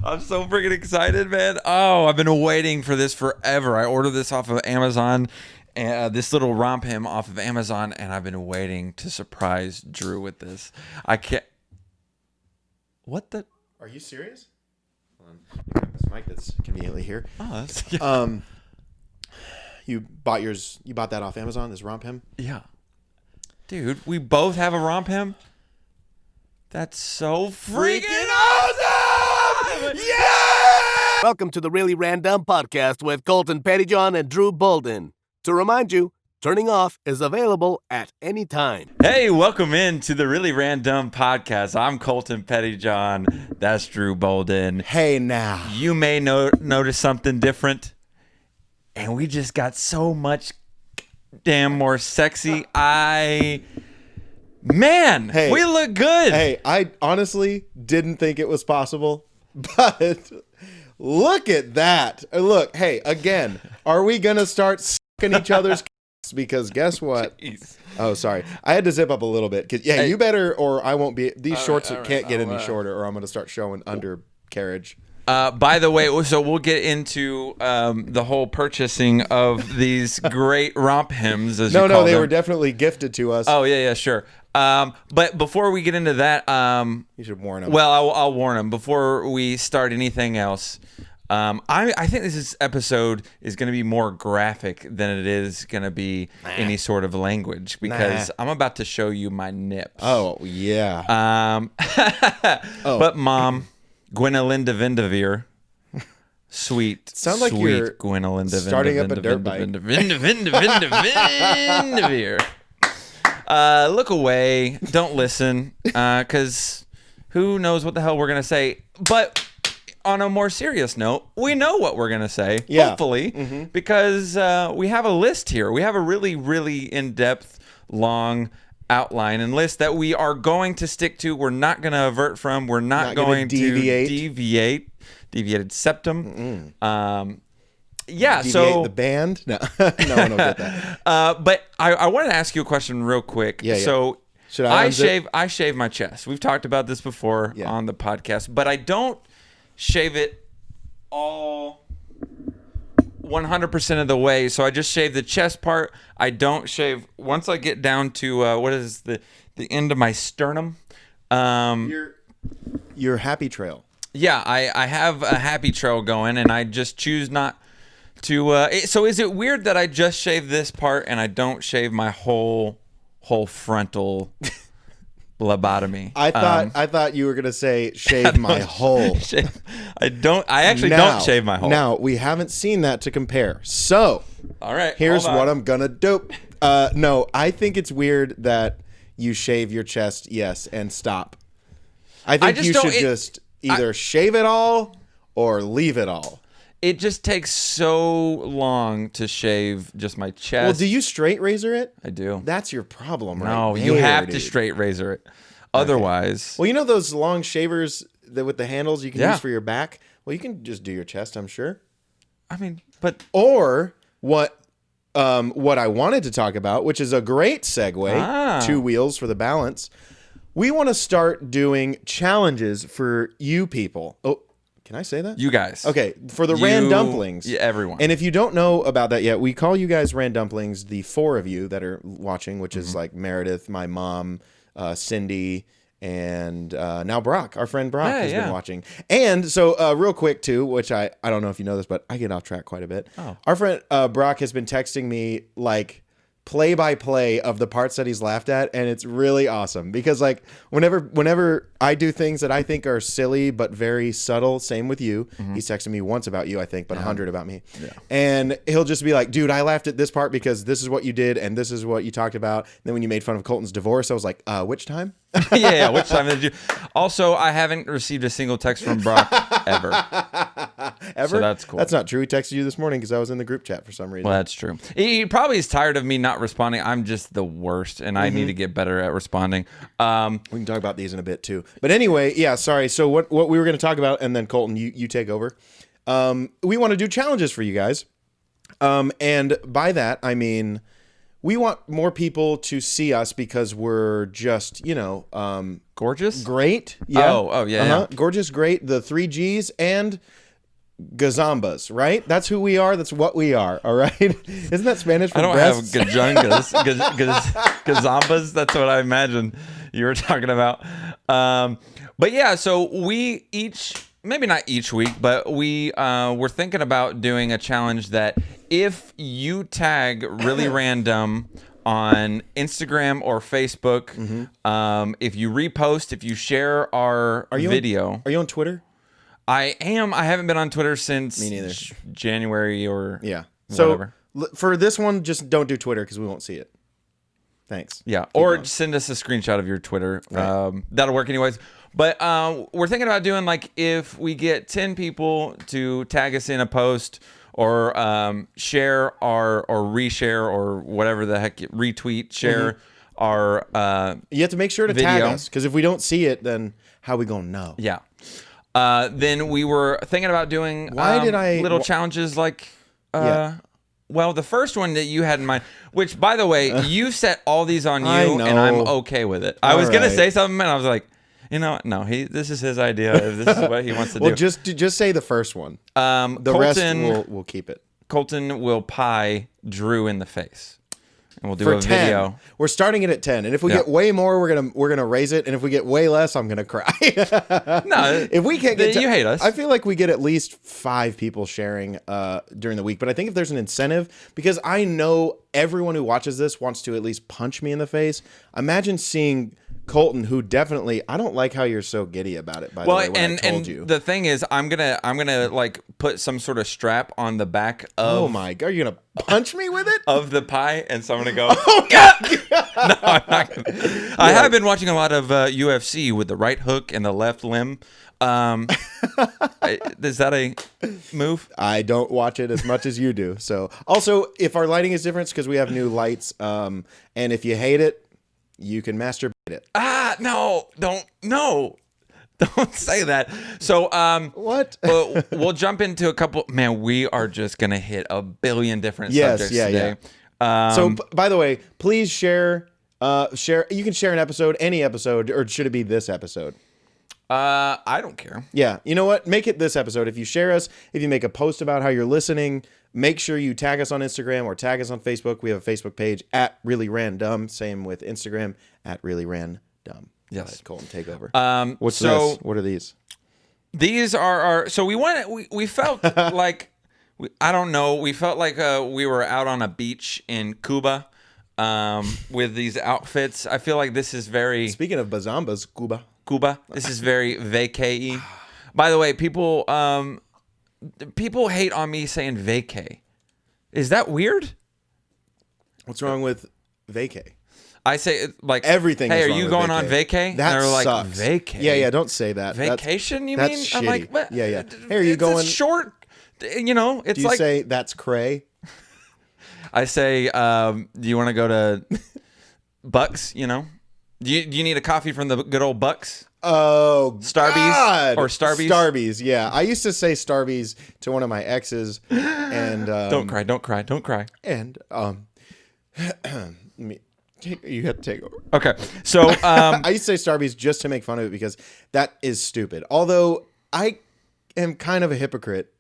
I'm so freaking excited, man. Oh, I've been waiting for this forever. I ordered this off of Amazon, this little Romp-Him off of Amazon, and I've been waiting to surprise Drew with this. I can't. What the? Are you serious? Hold on. You have this mic that's conveniently here. Oh, that's. Yeah. You bought yours. You bought that off Amazon. This Romp-Him. Yeah. Dude, we both have a Romp-Him. That's so freaking awesome! Yeah! Welcome to the ReallyRandumb podcast with Colton Pettyjohn and Drew Bolden. To remind you, turning off is available at any time. Hey, welcome in to the ReallyRandumb podcast. I'm Colton Pettyjohn. That's Drew Bolden. Hey now. You may notice something different, and we just got so much damn more sexy. Man, hey, we look good. Hey, I honestly didn't think it was possible, but look at that. Look, hey, again, are we going to start sucking each other's because guess what? Jeez. Oh, sorry. I had to zip up a little bit. Hey, you better or I won't be. These shorts can't get any shorter or I'm going to start showing undercarriage. By the way, so we'll get into the whole purchasing of these great Romp-Hims, as you call them. No, they were definitely gifted to us. Oh, yeah, sure. But before we get into that, you should warn them. Well, I'll warn them before we start anything else. I think this episode is going to be more graphic than it is going to be any sort of language because I'm about to show you my nips. Oh, yeah. But Mom, Gwenolinda Vindavere, sweet, sounds like sweet you're Gwenolinda starting up a dirt bike. Vindavere. Look away. Don't listen, because who knows what the hell we're going to say. But on a more serious note, we know what we're going to say, hopefully, because we have a list here. We have a really, really in-depth, long outline and list that we are going to stick to. We're not going to avert from. We're not going to deviate. Deviated septum. Yeah, Deviate so the band? No, no one will get that. But I wanted to ask you a question real quick. Yeah. So should I shave my chest. We've talked about this before on the podcast, but I don't shave it all 100% of the way. So I just shave the chest part. I don't shave once I get down to what is the end of my sternum. Your happy trail. Yeah, I have a happy trail going, and I just choose not to. So is it weird that I just shave this part and I don't shave my whole frontal lobotomy? I thought you were gonna say shave my hole. I actually don't shave my hole. Now we haven't seen that to compare. So all right, here's what I'm gonna do. No, I think it's weird that you shave your chest, yes, and stop. I think you should just either shave it all or leave it all. It just takes so long to shave just my chest. Well, do you straight razor it? I do. That's your problem, right? No, you have to straight razor it. Otherwise. Okay. Well, you know those long shavers that with the handles you can use for your back? Well, you can just do your chest, I'm sure. I mean, but... Or what I wanted to talk about, which is a great segue, 2 wheels for the balance. We want to start doing challenges for you people. Oh, can I say that? You guys. Okay, for the Randumplings. Yeah, everyone. And if you don't know about that yet, we call you guys Randumplings, the 4 of you that are watching, which is like Meredith, my mom, Cindy, and now Brock, our friend Brock has been watching. And so real quick too, which I don't know if you know this, but I get off track quite a bit. Oh. Our friend Brock has been texting me like play-by-play of the parts that he's laughed at, and it's really awesome because like whenever I do things that I think are silly but very subtle, same with you. He's texted me once about you, I think, but 100 about me. Yeah. And he'll just be like, dude, I laughed at this part because this is what you did and this is what you talked about. And then when you made fun of Colton's divorce, I was like, which time? Yeah, which time did you? Also, I haven't received a single text from Brock ever. Ever? So that's cool. That's not true. He texted you this morning because I was in the group chat for some reason. Well, that's true. He probably is tired of me not responding. I'm just the worst, and I need to get better at responding. We can talk about these in a bit too. But anyway, yeah, sorry. So what we were going to talk about, and then Colton, you take over. We want to do challenges for you guys. And by that, I mean, we want more people to see us because we're just, Gorgeous? great. Yeah. Oh, yeah. Gorgeous, great. The 3 Gs and gazambas, right? That's who we are. That's what we are. All right. Isn't that Spanish for I don't breasts? have gajungas. Gazambas. That's what I imagined you were talking about. But yeah, so we maybe not each week, but we were thinking about doing a challenge that if you tag ReallyRandumb on Instagram or Facebook, if you repost, if you share our video. Are you on Twitter? I am. I haven't been on Twitter since Me neither. January or So whatever. for this one, just don't do Twitter because we won't see it. Thanks. Yeah, or send us a screenshot of your Twitter. Right. That'll work anyways. But we're thinking about doing like if we get 10 people to tag us in a post or share or reshare or whatever the heck, retweet, share our You have to make sure to tag us because if we don't see it, then how we gonna know? Yeah. Then we were thinking about doing little challenges like well, the first one that you had in mind, which by the way, you set all these on you and I'm okay with it. I was going to say something and I was like, no, this is his idea. This is what he wants to do. Well, just say the first one. The Colton, rest we'll keep it. Colton will pie Drew in the face. And we'll do For a 10. video. We're starting it at 10. And if we get way more, we're gonna raise it. And if we get way less, I'm gonna cry. No, if we can't get you hate us. I feel like we get at least 5 people sharing during the week. But I think if there's an incentive, because I know everyone who watches this wants to at least punch me in the face. Imagine seeing Colton, who definitely, I don't like how you're so giddy about it, by the way, when I told you. The thing is, I'm gonna like put some sort of strap on the back of Oh my God, you're gonna punch me with it? of the pie, and so I'm gonna go. Oh God. No, I'm not gonna. I have been watching a lot of UFC with the right hook and the left limb. Is that a move? I don't watch it as much as you do. So also, if our lighting is different, it's because we have new lights. And if you hate it, you can masturbate it. No, don't say that. So, What? we'll jump into a couple. Man, we are just gonna hit a billion different subjects today. So, by the way, please share. Share. You can share an episode, any episode, or should it be this episode? I don't care. Yeah. You know what? Make it this episode. If you share us, if you make a post about how you're listening, make sure you tag us on Instagram or tag us on Facebook. We have a Facebook page at ReallyRandumb. Same with Instagram at ReallyRandumb. Yes. Colton, take over. What's this? What are these? These are our. So we felt like I don't know. We felt like we were out on a beach in Cuba with these outfits. I feel like this is very. Speaking of bazambas, Cuba. This is very vacay. By the way, people hate on me saying vacay. Is that weird? What's wrong with vacay? I say like everything. Hey, is are wrong you with going vacay. on vacay? That and they're like sucks. vacay. Yeah, don't say that. Vacation? You that's mean? shitty. I'm like, what? Yeah. Hey, are you it's going? A short. It's Do you like say that's cray? I say, do you want to go to Bucks? Do you need a coffee from the good old Bucks? Oh, Starbucks God. or Starbucks? Starbucks, yeah. I used to say Starbucks to one of my exes, and don't cry. And you have to take over. Okay, so I used to say Starbucks just to make fun of it because that is stupid. Although I am kind of a hypocrite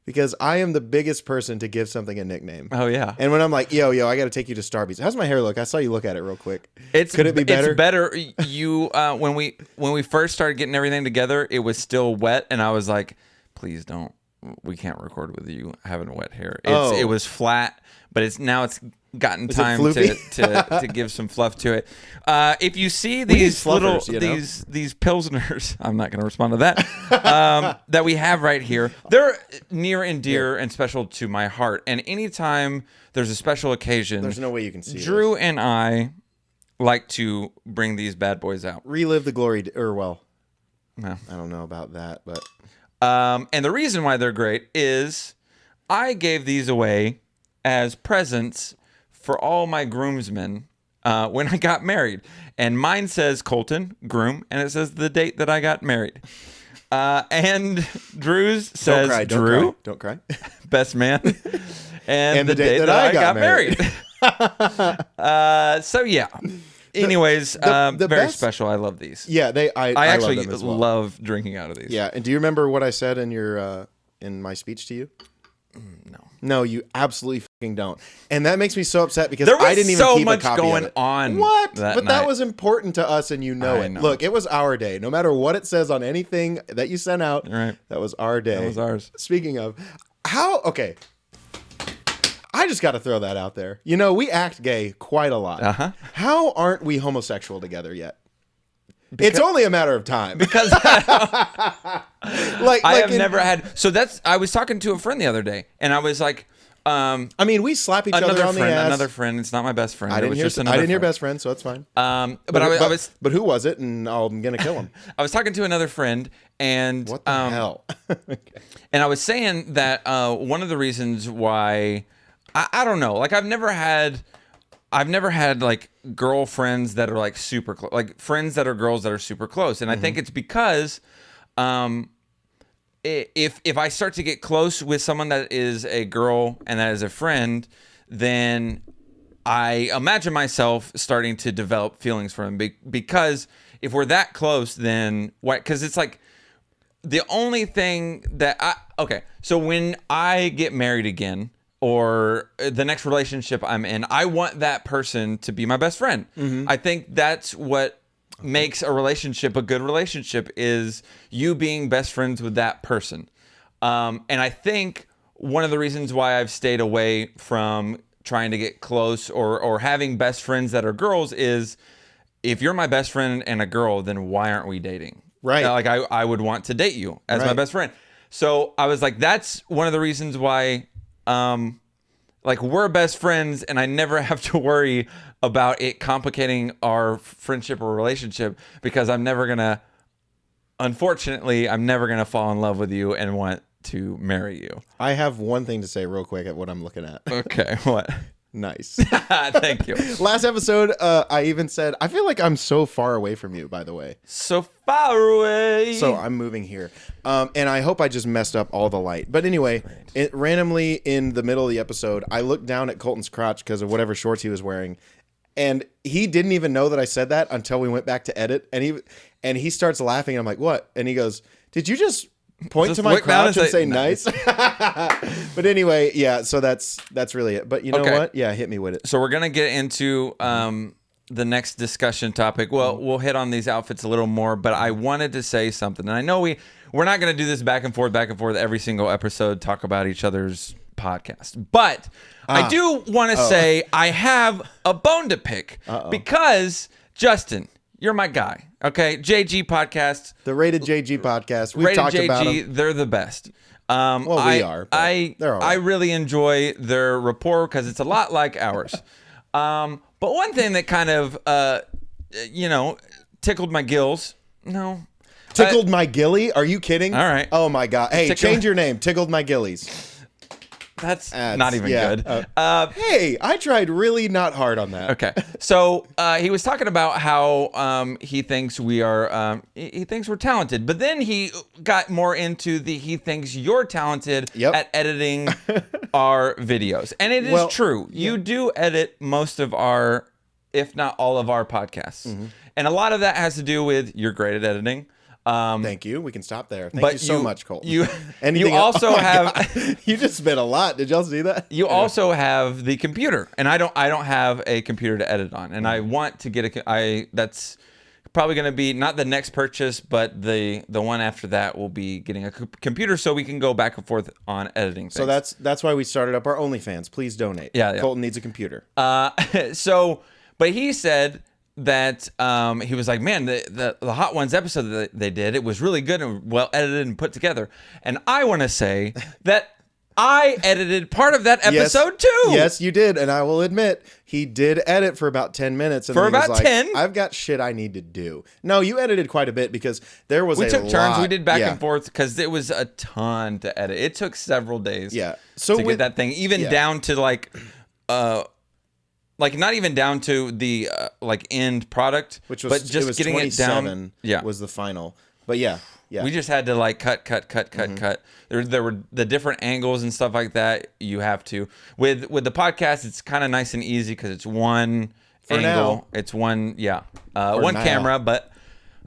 because I am the biggest person to give something a nickname. Oh yeah. And when I'm like, yo, I got to take you to Starbucks. How's my hair look? I saw you look at it real quick. Could it be better? It's better. You when we first started getting everything together, it was still wet, and I was like, please don't. We can't record with you having wet hair. It was flat, but it's gotten time to give some fluff to it. If you see these little these pilsners, I'm not going to respond to that. That we have right here, they're near and dear and special to my heart. And anytime there's a special occasion, there's no way you can see. Drew and I like to bring these bad boys out. Relive the glory, No. I don't know about that, but and the reason why they're great is I gave these away as presents for all my groomsmen when I got married. And mine says Colton, groom, and it says the date that I got married. And Drew's says don't cry, Drew, don't cry. best man, and the date that I got married. So yeah. Anyways, the very best- special. I love these. Yeah, I actually love them as well. love drinking out of these. Yeah, and do you remember what I said in your in my speech to you? No, you absolutely fucking don't. And that makes me so upset because There was I didn't even so keep much a copy going of it. on. What? That But night. that was important to us, and you know I it. know. Look, it was our day. No matter what it says on anything that you sent out, Right. that was our day. That was ours. Speaking of, okay. I just got to throw that out there. You know, we act gay quite a lot. Uh-huh. How aren't we homosexual together yet? It's only a matter of time. Because I I have never had. So I was talking to a friend the other day, and I was like, I mean, we slap each other on the ass. Another friend. It's not my best friend. I didn't hear best friend, so it's fine. But who was it? And I'm gonna kill him. I was talking to another friend, and What the hell? Okay. and I was saying that one of the reasons why I don't know, like I've never had like girlfriends that are like super close, like friends that are girls that are super close, and I think it's because if I start to get close with someone that is a girl and that is a friend, then I imagine myself starting to develop feelings for them because if we're that close, then what? Because it's like the only thing that so when I get married again or the next relationship I'm in, I want that person to be my best friend. I think that's what makes a relationship a good relationship, is you being best friends with that person. And I think one of the reasons why I've stayed away from trying to get close or having best friends that are girls is, if you're my best friend and a girl, then why aren't we dating? Right. Like I would want to date you as my Right. best friend. So I was like, that's one of the reasons why like we're best friends, and I never have to worry about it complicating our friendship or relationship, because unfortunately, I'm never gonna fall in love with you and want to marry you. I have one thing to say real quick at what I'm looking at. Okay, what? Nice. Thank you. Last episode, I even said, I feel like I'm so far away from you, by the way. So far away. So I'm moving here. And I hope I just messed up all the light. But anyway, randomly in the middle of the episode, I looked down at Colton's crotch because of whatever shorts he was wearing. And he didn't even know that I said that until we went back to edit. And he starts laughing. And I'm like, what? And he goes, did you just point to my crotch and say nice? But anyway, yeah, so that's really it. But you know what? Yeah, hit me with it. So we're going to get into the next discussion topic. Well, we'll hit on these outfits a little more, but I wanted to say something. And I know we're not going to do this back and forth every single episode, talk about each other's podcast. But I do want to say I have a bone to pick because, Justin, you're my guy. Okay, JG podcast. The Rated JG podcast. We've Rated talked JG, about them. they're the best. We are. But they're all right. I really enjoy their rapport because it's a lot like ours. But one thing that kind of, tickled my gills. No. Tickled my gilly? Are you kidding? All right. Oh my God. Hey, change your name. Tickled my gillies. That's not even good. Hey, I tried really not hard on that. Okay. So he was talking about how he thinks we are, he thinks we're talented, but then he got more into he thinks you're talented at editing our videos. And it is true. You do edit most of our, if not all of our podcasts. Mm-hmm. And a lot of that has to do with you're great at editing. Thank you. We can stop there. Thank you so much, Colton. You also have you just spent a lot. Did y'all see that? You also have the computer, and I don't have a computer to edit on, and I want to get that's probably going to be not the next purchase, but the one after that will be getting a computer so we can go back and forth on editing things. So that's why we started up our OnlyFans. Please donate. Yeah. Colton needs a computer. But he said that he was like, man, the Hot Ones episode that they did, it was really good and well edited and put together. And I want to say that I edited part of that episode too. Yes, you did. And I will admit, he did edit for about 10 minutes. And for then about 10? I've got shit I need to do. No, you edited quite a bit because there was we a took lot. turns. We did back and forth because it was a ton to edit. It took several days to get that thing, even down to like not even down to the end product, which was but just it was getting it down. Was the final. But yeah. We just had to like cut. There were the different angles and stuff like that. You have to with the podcast. It's kind of nice and easy because it's one angle. Now. It's one one now. camera, but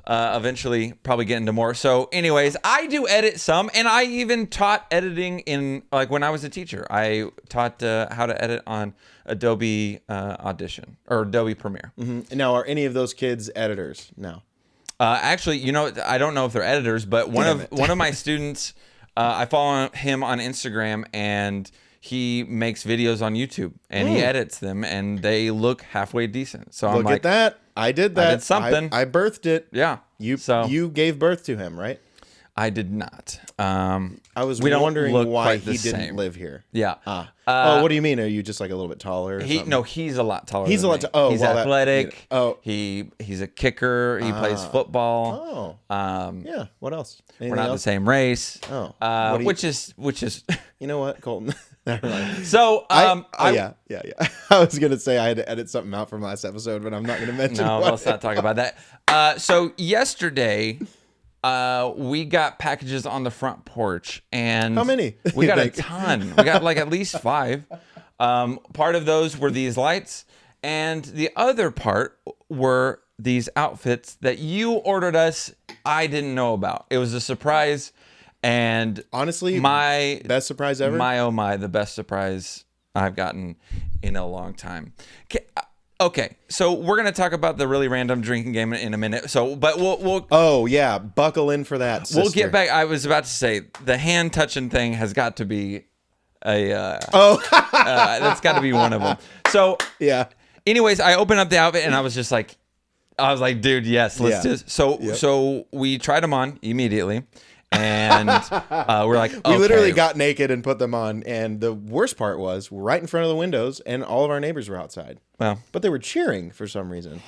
eventually probably get into more. So, anyways, I do edit some, and I even taught editing in like when I was a teacher. I taught how to edit on Adobe Audition or Adobe Premiere. Mm-hmm. Now, are any of those kids editors? No. Actually, I don't know if they're editors, but one of my students, I follow him on Instagram, and he makes videos on YouTube, and he edits them, and they look halfway decent. So I'm Look like, at that! I did that. I did something. I birthed it. Yeah. You gave birth to him, right? I did not. I was we don't wondering look why quite the he didn't same. live here. Yeah. What do you mean? Are you just like a little bit taller? Or something? No, he's a lot taller. He's than a lot. me. He's well, athletic. Oh. He's a kicker. He plays football. Yeah. What else? Anything We're not else? the same race. Oh. Which is. You know what, Colton? Never mind. So yeah. I was gonna say I had to edit something out from last episode, but I'm not gonna mention. No, let's not talk about that. So yesterday, we got packages on the front porch, and how many? We got a ton. We got like at least 5. Part of those were these lights, and the other part were these outfits that you ordered us. I didn't know about. It was a surprise, and honestly, my best surprise ever. The best surprise I've gotten in a long time. Okay, so we're gonna talk about the really random drinking game in a minute. So, but we'll oh yeah, buckle in for that. We'll sister. get back. I was about to say the hand touching thing has got to be that's got to be one of them. So yeah. Anyways, I opened up the outfit and I was like, dude, yes, let's do this. So we tried them on immediately. And we're like, okay. We literally got naked and put them on. And the worst part was we're right in front of the windows and all of our neighbors were outside. Well, but they were cheering for some reason.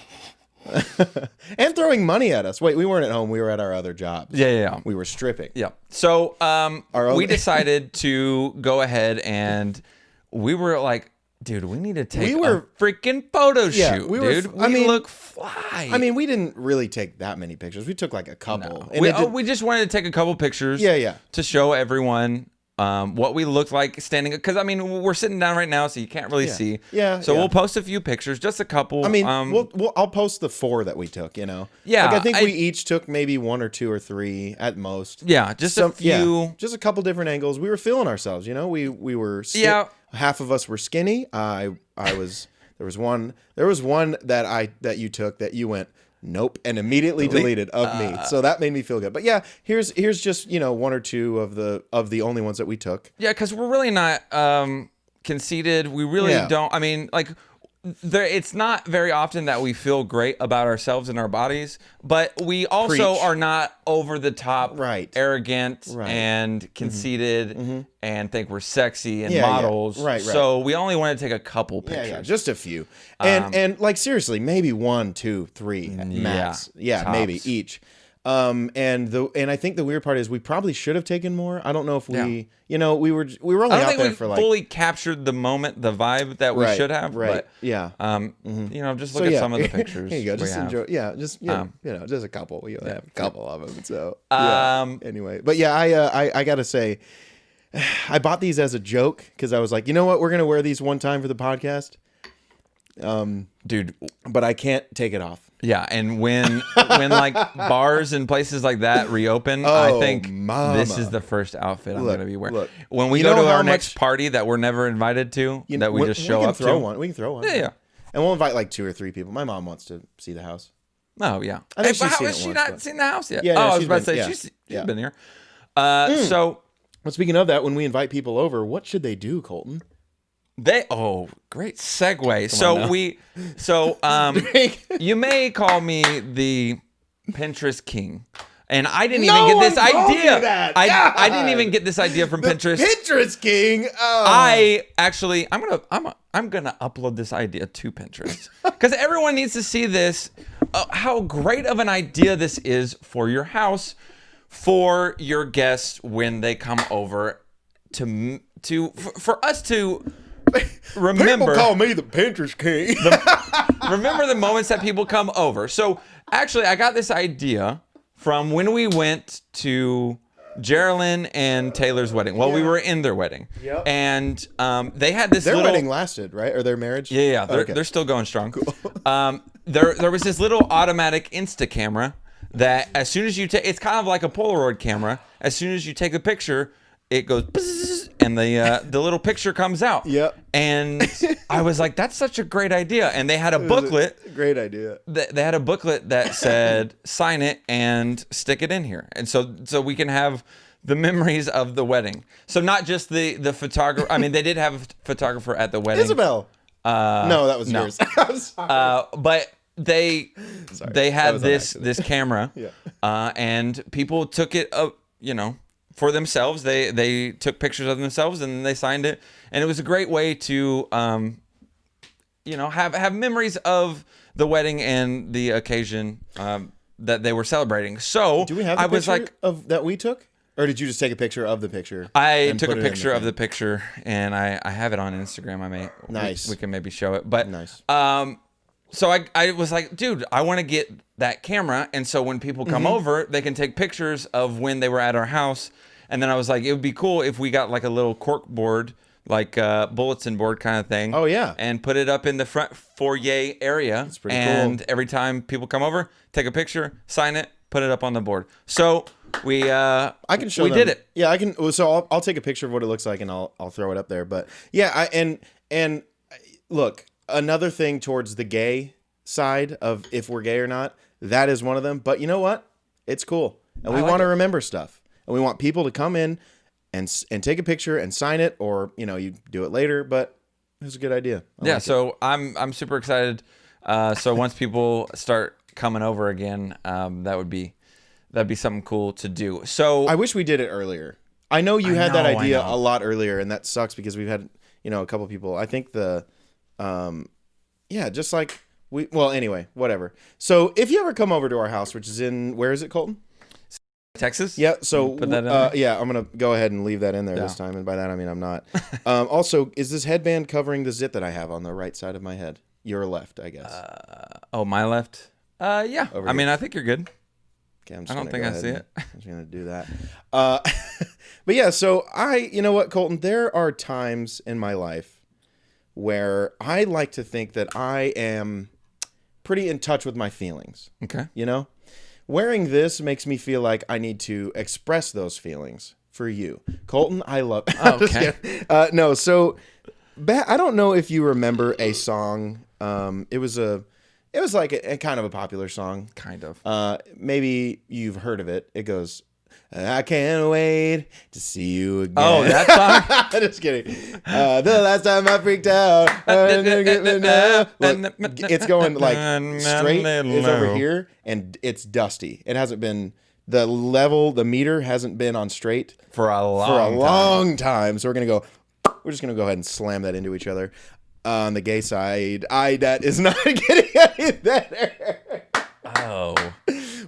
And throwing money at us. Wait, we weren't at home. We were at our other jobs. Yeah. We were stripping. Yeah. So we decided to go ahead and we were like, dude, we need to take a freaking photo shoot, dude. We look fly. I mean, we didn't really take that many pictures. We took like a couple. No. And we just wanted to take a couple pictures. Yeah. To show everyone what we looked like standing. Because, I mean, we're sitting down right now, so you can't really see. Yeah. So we'll post a few pictures, just a couple. I mean, I'll post the 4 that we took, Yeah. Yeah. Like, I think we each took maybe 1 or 2 or 3 at most. Yeah. Just a few. Yeah, just a couple different angles. We were feeling ourselves, We were. Yeah. Half of us were skinny. I was. There was one that you took that you went nope and immediately deleted of me. So that made me feel good. But yeah, here's just 1 or 2 of the only ones that we took. Yeah, because we're really not conceited. We really don't. I mean, like. It's not very often that we feel great about ourselves and our bodies, but we also are not over the top, arrogant and conceited and think we're sexy and models. Right. So we only want to take a couple pictures. Yeah, just a few. And like seriously, maybe 1, 2, 3 max. Yeah, maybe each. And I think the weird part is we probably should have taken more. I don't know if we, we were only out there for like. Fully captured the moment, the vibe that we should have. Right. But, yeah. Just look at some of the pictures. Here you go. Just enjoy. Yeah. Just just a couple. We have a couple of them. So anyway, but yeah, I gotta say, I bought these as a joke because I was like, you know what, we're gonna wear these one time for the podcast. Dude, but I can't take it off. Yeah, and when like bars and places like that reopen, I think this is the first outfit I'm going to be wearing. When we go to our next party that we're never invited to, that we just show up to. We can throw one. Yeah. And we'll invite like 2 or 3 people. My mom wants to see the house. Oh, yeah. I think how has she not seen the house yet? Yeah, I was about to say, she's been here. So... Well, speaking of that, when we invite people over, what should they do, Colton? Great segue. You may call me the Pinterest king. And I didn't even get this idea. I didn't even get this idea from Pinterest. Pinterest king. Oh. I'm gonna upload this idea to Pinterest because everyone needs to see this. How great of an idea this is for your house, for your guests when they come over for us to. Remember, people call me the Pinterest king. Remember the moments that people come over. So actually, I got this idea from when we went to Geraldine and Taylor's wedding. Well, we were in their wedding. Yep. And they had this Their little... wedding lasted, right? Or their marriage? Yeah. They're still going strong. Cool. There was this little automatic Insta camera that as soon as you take... It's kind of like a Polaroid camera. As soon as you take a picture, it goes... bzzz, and the little picture comes out. Yep. And I was like, that's such a great idea. And they had a booklet. Great idea. They had a booklet that said, sign it and stick it in here. And so we can have the memories of the wedding. So not just the photographer. I mean, they did have a photographer at the wedding. Isabel. No, that was yours. I'm sorry. But they had this camera. Yeah. And people took it up, for themselves. They took pictures of themselves and then they signed it. And it was a great way to, have memories of the wedding and the occasion that they were celebrating. So do we have the picture of that we took? Or did you just take a picture of the picture? I took a picture of the picture and I have it on Instagram. Nice. We can maybe show it. But nice. So I was like, dude, I want to get that camera. And so when people come over, they can take pictures of when they were at our house. And then I was like, it would be cool if we got like a little cork board, like a bulletin board kind of thing. Oh, yeah. And put it up in the front foyer area. That's pretty and cool. Every time people come over, take a picture, sign it, put it up on the board. So I can show them. did it. Yeah, I can. So I'll take a picture of what it looks like and I'll throw it up there. But yeah, and look, another thing towards the gay side of if we're gay or not, that is one of them. But you know what? It's cool. And we want to remember stuff. And we want people to come in and take a picture and sign it, or you do it later. But it was a good idea. Yeah. So I'm super excited. So once people start coming over again, that'd be something cool to do. So I wish we did it earlier. I know you had that idea a lot earlier, and that sucks because we've had a couple people. I think just like anyway, whatever. So if you ever come over to our house, which is where is it, Colton? Texas? Yeah, so put that in there? I'm going to go ahead and leave that in there this time, and by that I mean I'm not. Also, is this headband covering the zit that I have on the right side of my head? Your left, I guess. My left? Yeah. Over I mean, here. I think you're good. Okay, I don't think I see it. I'm just going to do that. But yeah, so you know what, Colton? There are times in my life where I like to think that I am pretty in touch with my feelings. Okay. Wearing this makes me feel like I need to express those feelings for you. Colton, I love... Oh, okay. No, so... I don't know if you remember a song. It was like a kind of a popular song. Kind of. Maybe you've heard of it. It goes... I can't wait to see you again. Oh, that song? Just kidding. The last time I freaked out. Look, it's going like straight is over here, and it's dusty. It hasn't been the meter hasn't been on straight for a long time. So we're just gonna go ahead and slam that into each other. On the gay side, that is not getting any better. Oh.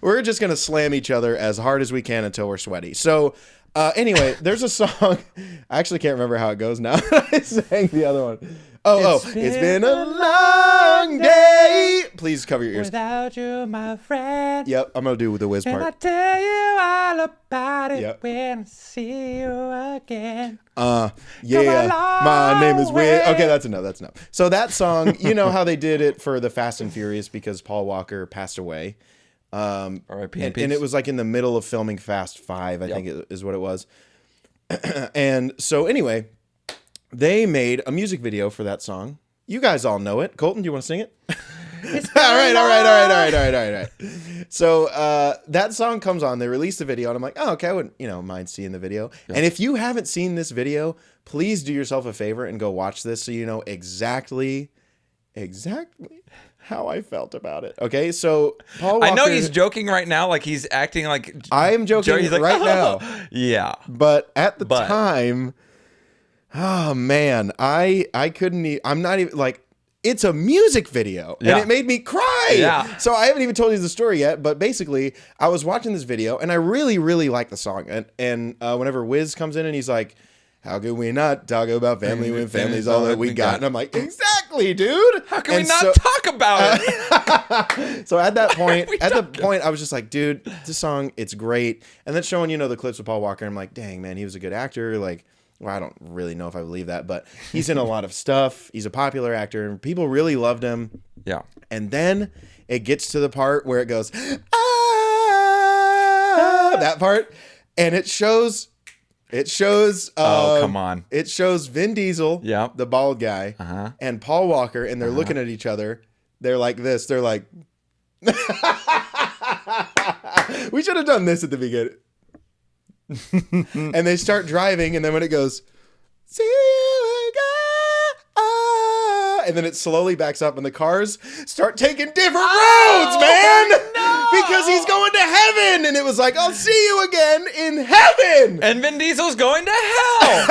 We're just going to slam each other as hard as we can until we're sweaty. So, anyway, there's a song. I actually can't remember how it goes now. I sang the other one. It's been a long day. Please cover your ears. Without you, my friend. Yep, I'm going to do the whiz part. And I tell you all about it when I see you again. My name is Wiz. Okay, that's enough. So that song, you know how they did it for the Fast and Furious because Paul Walker passed away. R.I.P. And it was like in the middle of filming Fast 5, I think is what it was. And so anyway, they made a music video for that song. You guys all know it. Colton, do you want to sing it? All right. So that song comes on. They release the video, and I'm like, oh, okay, I wouldn't, mind seeing the video. Yeah. And if you haven't seen this video, please do yourself a favor and go watch this so you know exactly how I felt about it. Okay, so Paul Walker, I know he's joking right now, like he's acting like I am joking he's like, right now. Yeah, but at the time, oh man, I couldn't. I'm not even like. It's a music video, and it made me cry. Yeah. So I haven't even told you the story yet, but basically, I was watching this video, and I really, really like the song. And whenever Wiz comes in, and he's like, "How could we not talk about family when family's all that we got?" And I'm like, exactly. exactly, dude. How can we not talk about it? So at that point, I was just like, dude, this song, it's great. And then showing, the clips of Paul Walker, I'm like, dang, man, he was a good actor. Like, well, I don't really know if I believe that, but he's in a lot of stuff. He's a popular actor, and people really loved him. Yeah. And then it gets to the part where it goes, that part, and it shows. Oh, come on. It shows Vin Diesel, Yep. the bald guy, and Paul Walker, and they're looking at each other. They're like this. They're like, we should have done this at the beginning. And they start driving, and then when it goes, see you again, and then it slowly backs up, and the cars start taking different roads, man! No! Because he's going to heaven! And it was like, I'll see you again in heaven! And Vin Diesel's going to hell!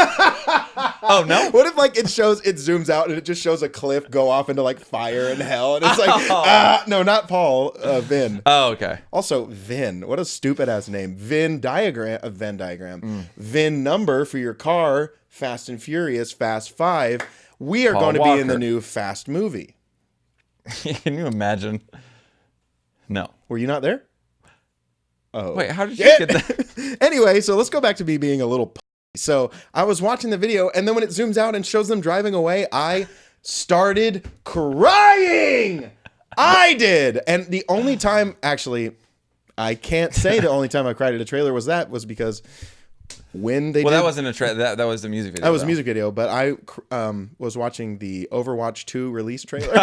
Oh, no? What if, like, it zooms out, and it just shows a cliff go off into, like, fire and hell, and it's like, no, not Paul, Vin. Oh, okay. Also, Vin. What a stupid-ass name. Venn diagram. VIN number for your car, Fast and Furious, Fast 5. We are Paul going to Walker. be in the new Fast movie. Can you imagine? No. Were you not there? Oh. Wait, how did you get that? Anyway, so let's go back to me being a little So I was watching the video, and then when it zooms out and shows them driving away, I started crying! I did! And the only time, actually, I can't say the only time I cried at a trailer was because when they that wasn't a trailer. That was the music video. That was a music video, but I was watching the Overwatch 2 release trailer.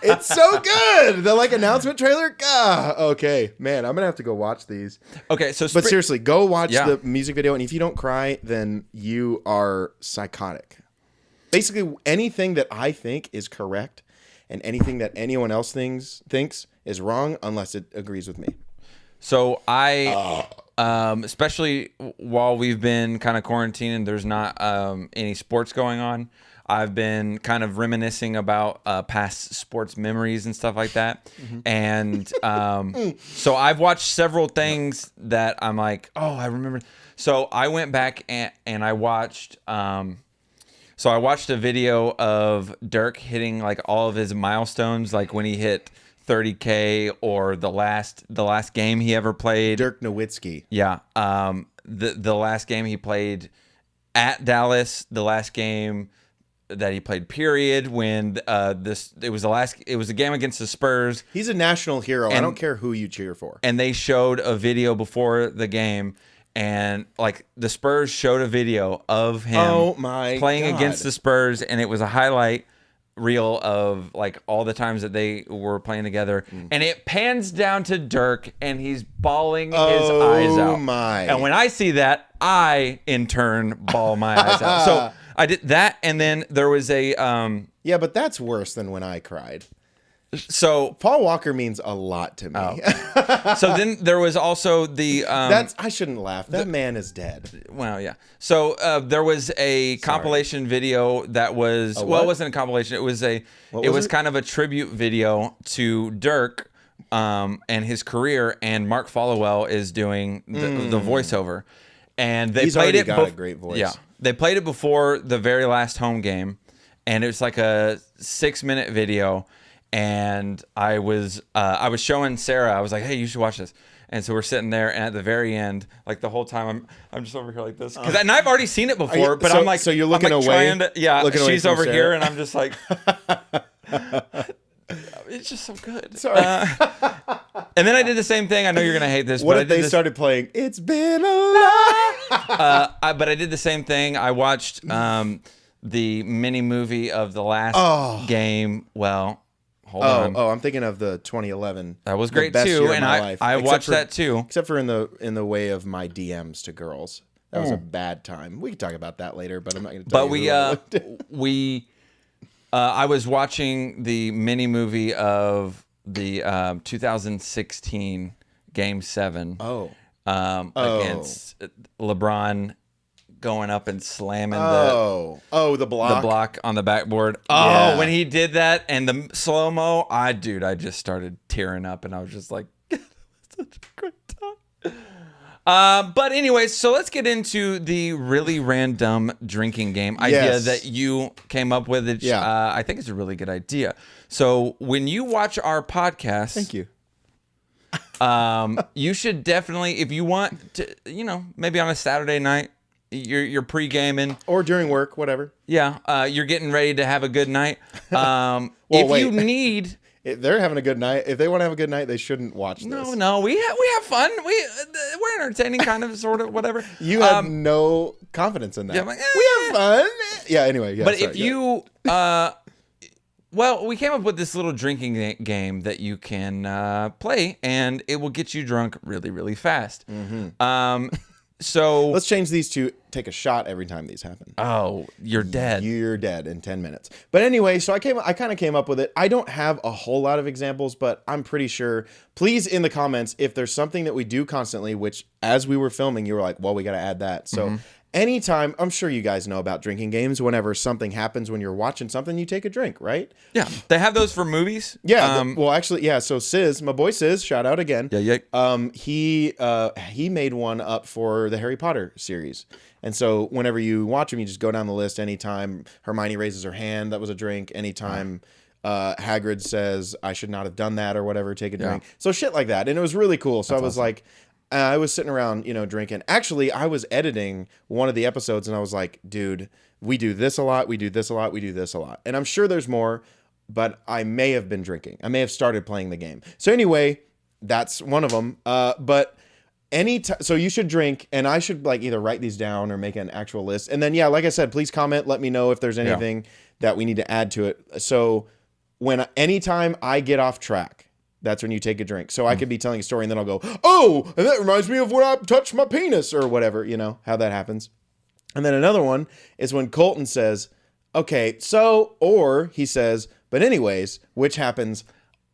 It's so good. The announcement trailer. Okay, man, I'm gonna have to go watch these. Okay, so but seriously, go watch the music video, and if you don't cry, then you are psychotic. Basically, anything that I think is correct, and anything that anyone else thinks is wrong, unless it agrees with me. So especially while we've been kind of quarantining, there's not any sports going on. I've been kind of reminiscing about past sports memories and stuff like that. Mm-hmm. And so I've watched several things that I'm like, oh, I remember. So I went back and I watched. So I watched a video of Dirk hitting all of his milestones, like when he hit 30K or the last game he ever played. Dirk Nowitzki. Yeah. The last game he played at Dallas, the last game that he played period, when it was a game against the Spurs. He's a national hero. I don't care who you cheer for. And they showed a video before the game, and the Spurs showed a video of him playing against the Spurs, and it was a highlight reel of all the times that they were playing together, and it pans down to Dirk, and he's bawling his eyes out. And when I see that, I in turn bawl my eyes out. So I did that, and then there was a yeah, but that's worse than when I cried. So Paul Walker means a lot to me. Oh. So then there was also the I shouldn't laugh. That man is dead. Well, yeah. So there was a compilation video that was it wasn't a compilation. It was kind of a tribute video to Dirk and his career, and Mark Followell is doing the voiceover. And they played it. Got a great voice. Yeah, they played it before the very last home game, and it was like a 6-minute video. And I was showing Sarah. I was like, "Hey, you should watch this." And so we're sitting there, and at the very end, the whole time, I'm just over here like this, and I've already seen it before. But I'm like, so you're looking away. She's over here, and I'm just like, it's just so good. Sorry. And then I did the same thing. I know you're gonna hate this. What if they started playing "It's Been a Lie"? But I did the same thing. I watched the mini movie of the last game. Well. Hold on. I'm thinking of the 2011. That was great too, and I watched that too. Except for in the way of my DMs to girls, that was a bad time. We can talk about that later, but I'm not going to tell you. I was watching the mini movie of the 2016 Game 7. Against LeBron. Going up and slamming the block on the backboard. When he did that and the slow-mo, I just started tearing up, and I was just like, such a great time. But anyways, so let's get into the really random drinking game idea Yes. that you came up with. Which, Yeah. I think it's a really good idea. So when you watch our podcast, Thank you. you should definitely, if you want to, maybe on a Saturday night, you're pre-gaming. Or during work, whatever. Yeah, you're getting ready to have a good night. If wait. you need... If they're having a good night. If they want to have a good night, they shouldn't watch this. No, we have fun. We're entertaining, kind of, sort of, whatever. You have no confidence in that. Yeah, I'm like, We have fun. Yeah, anyway. Yeah, But sorry, if you... well, we came up with this little drinking game that you can play, and it will get you drunk really, really fast. So... Let's change these to take a shot every time these happen. Oh, you're dead. You're dead in 10 minutes. But anyway, so I kind of came up with it. I don't have a whole lot of examples, but I'm pretty sure. Please, in the comments, if there's something that we do constantly, which as we were filming, you were like, well, we got to add that. So anytime, I'm sure you guys know about drinking games. Whenever something happens when you're watching something, you take a drink, right? Yeah, they have those for movies. Yeah. Well, actually, yeah. So Sis, my boy Sis, shout out again. Yeah. He made one up for the Harry Potter series. And so whenever you watch them, you just go down the list. Anytime Hermione raises her hand, that was a drink. Anytime Hagrid says, I should not have done that or whatever, take a drink. So shit like that. And it was really cool. So I was like, I was sitting around, drinking. Actually, I was editing one of the episodes and I was like, dude, we do this a lot. We do this a lot. We do this a lot. And I'm sure there's more, but I may have been drinking. I may have started playing the game. So anyway, that's one of them. But so you should drink, and I should either write these down or make an actual list. And then, yeah, like I said, please comment. Let me know if there's anything that we need to add to it. So anytime I get off track, that's when you take a drink. So I could be telling a story and then I'll go, oh, and that reminds me of when I touched my penis or whatever, how that happens. And then another one is when Colton says, okay, so, or he says, but anyways, which happens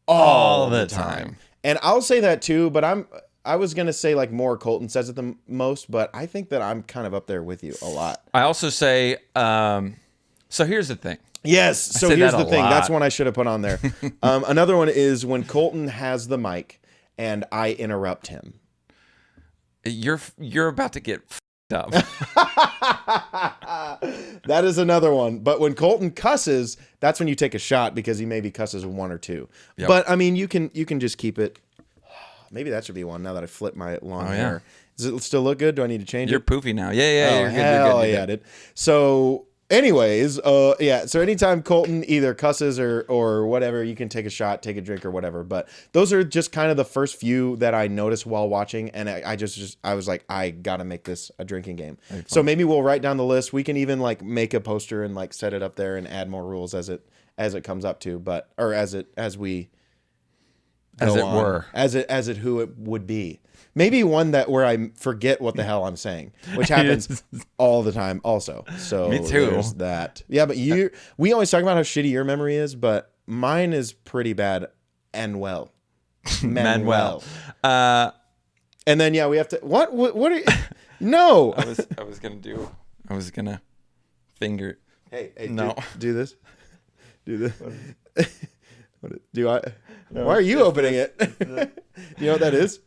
all the time. And I'll say that too, but I was going to say more Colton says it the most, but I think that I'm kind of up there with you a lot. I also say, so here's the thing. Yes. So here's the thing. lot. That's one I should have put on there. Another one is when Colton has the mic and I interrupt him. You're about to get f***ed up. That is another one. But when Colton cusses, that's when you take a shot because he maybe cusses one or two. Yep. But I mean, you can just keep it. Maybe that should be one now that I flipped my long hair. Does it still look good? Do I need to change You're it? Poofy now. Yeah. You're good. Hell yeah, dude. So anyways, so anytime Colton either cusses or whatever, you can take a shot, take a drink or whatever. But those are just kind of the first few that I noticed while watching. And I was like, I got to make this a drinking game. So maybe we'll write down the list. We can even make a poster and set it up there and add more rules as it comes up to, as it who it would be. Maybe one where I forget what the hell I'm saying, which happens all the time also. So me too. There's that. Yeah, but we always talk about how shitty your memory is, but mine is pretty bad and well. Manuel. And then we have to what are you, no. I was gonna finger. Hey, no. Do this. Do this. Do I? No, why are you opening it? You know what that is?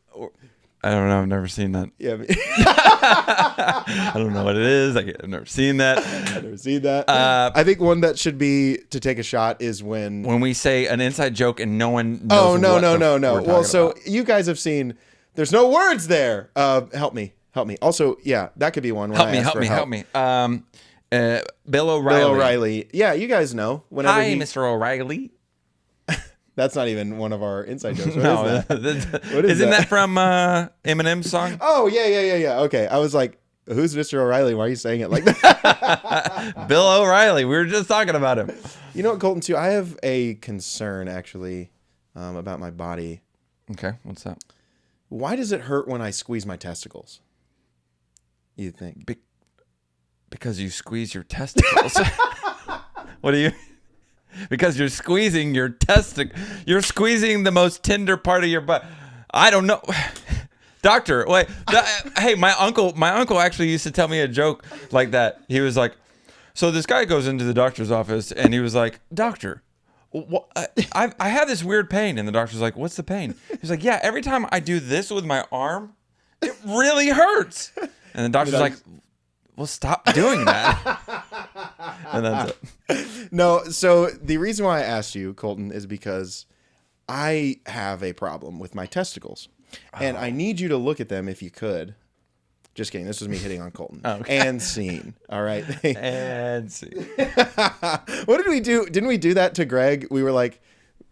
I don't know. I've never seen that. Yeah. I don't know what it is. I've never seen that. I've never seen that. I think one that should be to take a shot is when we say an inside joke and no one knows. Oh, no. Well, so you guys have seen. There's no words there. Help me. Also, yeah, that could be one. Help me. Bill O'Reilly. Yeah, you guys know. Hi, Mr. O'Reilly. That's not even one of our inside jokes. No, is that? Isn't that from Eminem's song? Oh, yeah. Okay, I was like, who's Mr. O'Reilly? Why are you saying it like that? Bill O'Reilly. We were just talking about him. You know what, Colton, too? I have a concern, actually, about my body. Okay, what's that? Why does it hurt when I squeeze my testicles? You think? Because you squeeze your testicles. What do you... Because you're squeezing your testicle. You're squeezing the most tender part of your butt. I don't know. Doctor, wait. Hey, my uncle actually used to tell me a joke like that. He was like, so this guy goes into the doctor's office and he was like, doctor, I have this weird pain. And the doctor's like, what's the pain? He's like, yeah, every time I do this with my arm, It really hurts. And the doctor's like, well, stop doing that. And that's it. No, so the reason why I asked you, Colton, is because I have a problem with my testicles. And I need you to look at them if you could. Just kidding. This was me hitting on Colton. Okay. And scene. All right. And scene. What did we do? Didn't we do that to Greg? We were like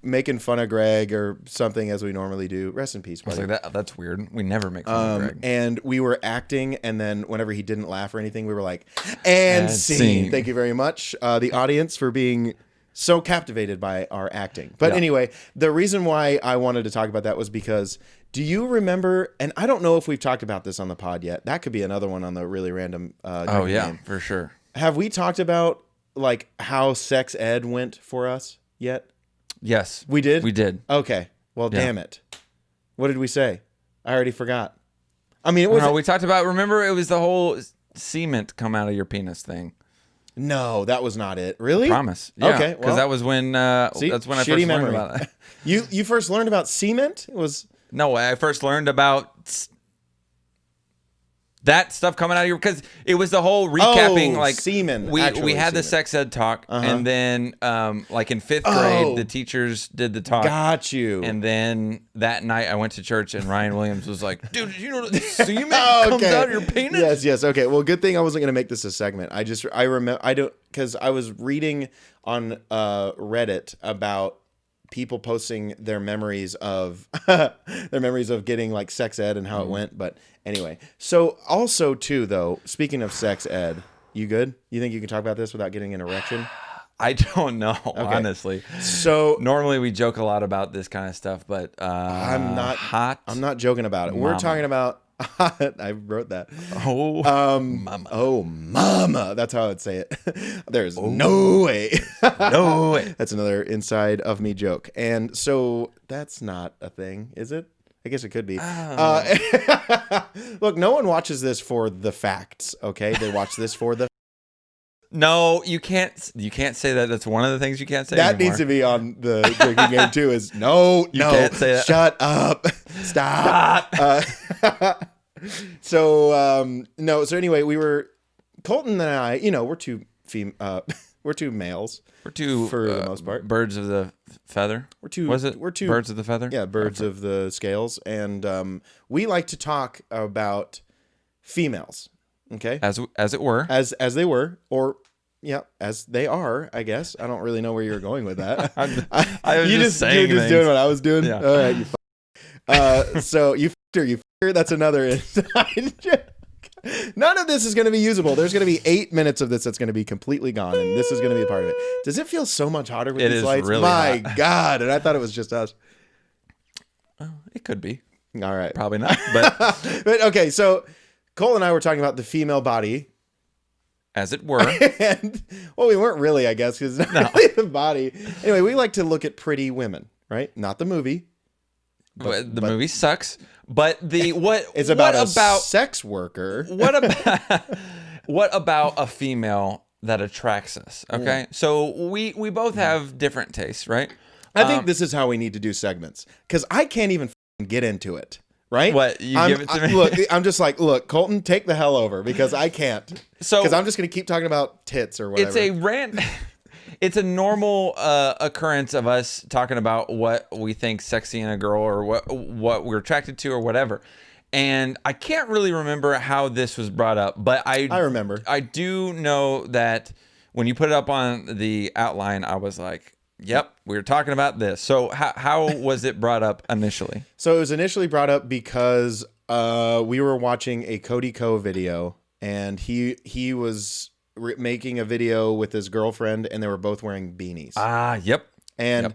making fun of Greg or something as we normally do. Rest in peace, buddy. I was like, that's weird. We never make fun of Greg. And we were acting, and then whenever he didn't laugh or anything, we were like, and scene. Thank you very much, the audience, for being so captivated by our acting. But anyway, the reason why I wanted to talk about that was because, do you remember, and I don't know if we've talked about this on the pod yet. That could be another one on the Really Random game. For sure. Have we talked about like how sex ed went for us yet? Yes. We did? We did. Okay. Well, damn it. What did we say? I already forgot. I mean, it was... we talked about, remember, it was the whole cement come out of your penis thing. No, that was not it. Really? Promise. Yeah, okay. Because that was when, see, that's when I first learned about it. You first learned about cement? It was... No, I first learned about that stuff coming out of your, because it was the whole recapping, like semen. We had the sex ed talk, and then like in 5th grade, the teachers did the talk. Got you. And then that night I went to church, and Ryan Williams was like, "Dude, did you know that semen comes out of your penis?" Yes. Okay. Well, good thing I wasn't gonna make this a segment. I remember because I was reading on Reddit about people posting their memories of getting like sex ed and how it went. But anyway, so also too, though, speaking of sex ed, you good? You think you can talk about this without getting an erection? I don't know, honestly. So normally we joke a lot about this kind of stuff, but I'm not joking about it. Mama. We're talking about I wrote that. Mama. Oh, mama. That's how I would say it. There's no way. No way. That's another inside of me joke. And so that's not a thing, is it? I guess it could be. Look, no one watches this for the facts, okay? They watch this for the... No, you can't say that. That's one of the things you can't say That anymore. needs to be on the drinking game too, is no, can't say that. Shut up. Stop. So anyway, Colton and I, we're two males. We're two, for the most part, birds of the feather. We're two birds of the feather? Yeah, birds of the scales. And we like to talk about females. Okay. As it were. As they were, or as they are, I guess. I don't really know where you're going with that. I was just saying you're just doing what I was doing. Yeah. All right, you so you that's another inside joke. None of this is going to be usable. There's going to be 8 minutes of this that's going to be completely gone, and this is going to be a part of it. Does it feel so much hotter with these lights? Really My hot. God! And I thought it was just us. It could be. All right, Probably not. But but okay. So Cole and I were talking about the female body. as it were. And we weren't really, I guess, because it's not really the body. Anyway, we like to look at pretty women, right? Not the movie. But the movie sucks. But it's about a sex worker. What about a female that attracts us? Okay, so we both have different tastes, right? I think this is how we need to do segments, because I can't even get into it. Right? What, give it to me? Look, I'm just like, look, Colton, take the hell over, because I can't. Because I'm just going to keep talking about tits or whatever. It's a normal occurrence of us talking about what we think sexy in a girl, or what we're attracted to, or whatever. And I can't really remember how this was brought up, but I remember. I do know that when you put it up on the outline, I was like, yep, we were talking about this. So how was it brought up initially? So it was initially brought up because we were watching a Cody Ko video, and he was making a video with his girlfriend, and they were both wearing beanies. Yep. And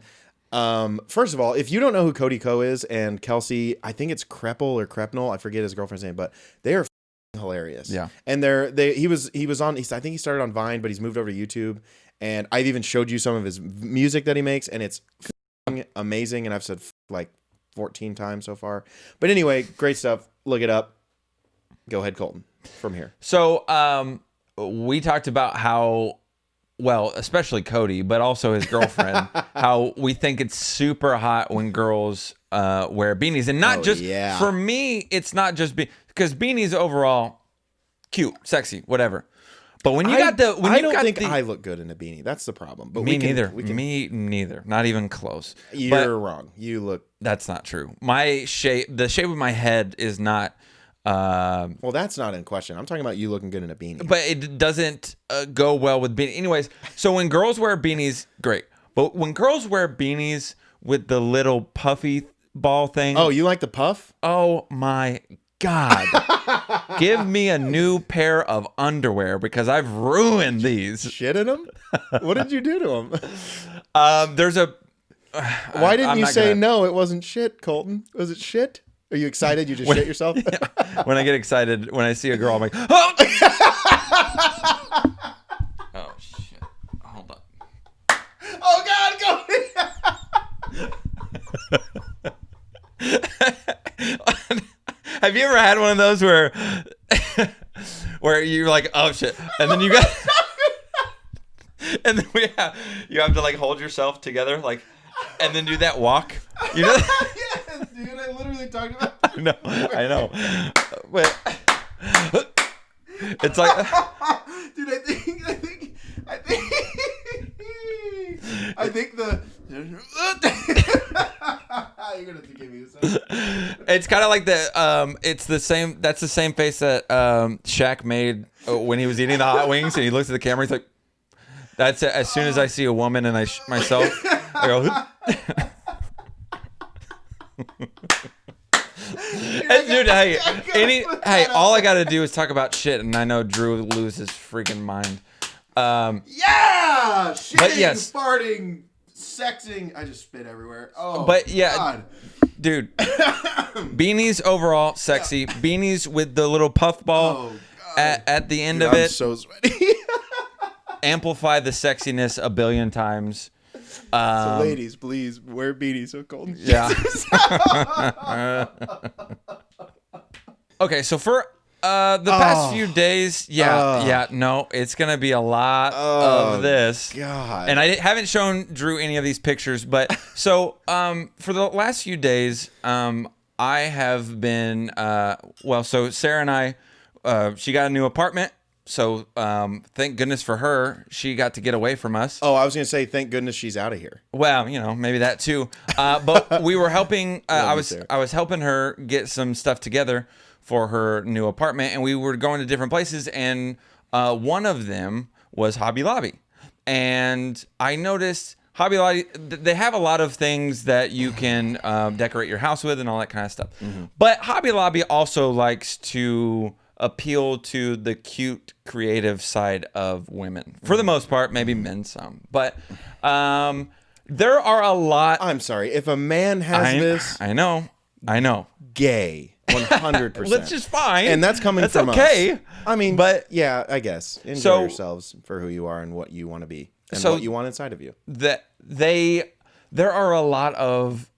first of all, if you don't know who Cody Ko is, and Kelsey, I think it's Kreppel or Krepnel, I forget his girlfriend's name, but they are hilarious. Yeah. And he was on, I think he started on Vine, but he's moved over to YouTube. And I've even showed you some of his music that he makes, and it's amazing. And I've said like 14 times so far. But anyway, great stuff. Look it up. Go ahead, Colton, from here. So we talked about how, well, especially Cody, but also his girlfriend, how we think it's super hot when girls wear beanies, and not just for me. It's not just because beanies overall cute, sexy, whatever. But when you I don't think I look good in a beanie. That's the problem. But me neither. Me neither. Not even close. You're wrong. You look. That's not true. The shape of my head is not. Well, that's not in question. I'm talking about you looking good in a beanie. But it doesn't go well with beanies. Anyways, so when girls wear beanies, great. But when girls wear beanies with the little puffy ball thing. Oh, you like the puff? Oh my God. Give me a new pair of underwear because I've ruined these. Shit in them? What did you do to them? There's a... Why didn't you say no, it wasn't shit, Colton? Was it shit? Are you excited? You just shit yourself? Yeah. When I get excited, when I see a girl, I'm like, oh! Oh, shit. Hold on. Oh, God, go! Have you ever had one of those where you're like, oh shit, and then you got, and then you have to like hold yourself together, like, and then do that walk. You know? Yes, dude. I literally talked about that. I know. But it's like, dude, I think the. You're gonna have to give me a second. It's kind of like it's the same. That's the same face that Shaq made when he was eating the hot wings, and he looks at the camera. He's like, "That's it. As soon as I see a woman and myself, I go." Dude, all I gotta do is talk about shit, and I know Drew will lose his freaking mind. Yeah, shitting, but yes. farting, sexing. I just spit everywhere. Oh, but yeah, God. Dude, beanies overall sexy. Beanies with the little puff ball at the end of it. I'm so sweaty. Amplify the sexiness a billion times. So ladies, please wear beanies so cold. Yeah. Okay, so for the past few days, it's gonna be a lot of this. God. And I haven't shown Drew any of these pictures, but so for the last few days, I have been so Sarah and I, she got a new apartment. So thank goodness for her, she got to get away from us. Oh, I was gonna say thank goodness she's out of here. Well, maybe that too. But we were helping. I was helping her get some stuff together for her new apartment, and we were going to different places, and one of them was Hobby Lobby. And I noticed Hobby Lobby, they have a lot of things that you can decorate your house with and all that kind of stuff. Mm-hmm. But Hobby Lobby also likes to appeal to the cute, creative side of women. For the most part, maybe men some. But there are a lot... I'm sorry. If a man has this... I know. Gay. 100%. Which is fine. And that's coming from okay. us. I mean, but yeah, I guess. Enjoy yourselves for who you are and what you want to be. And what you want inside of you. There are a lot of...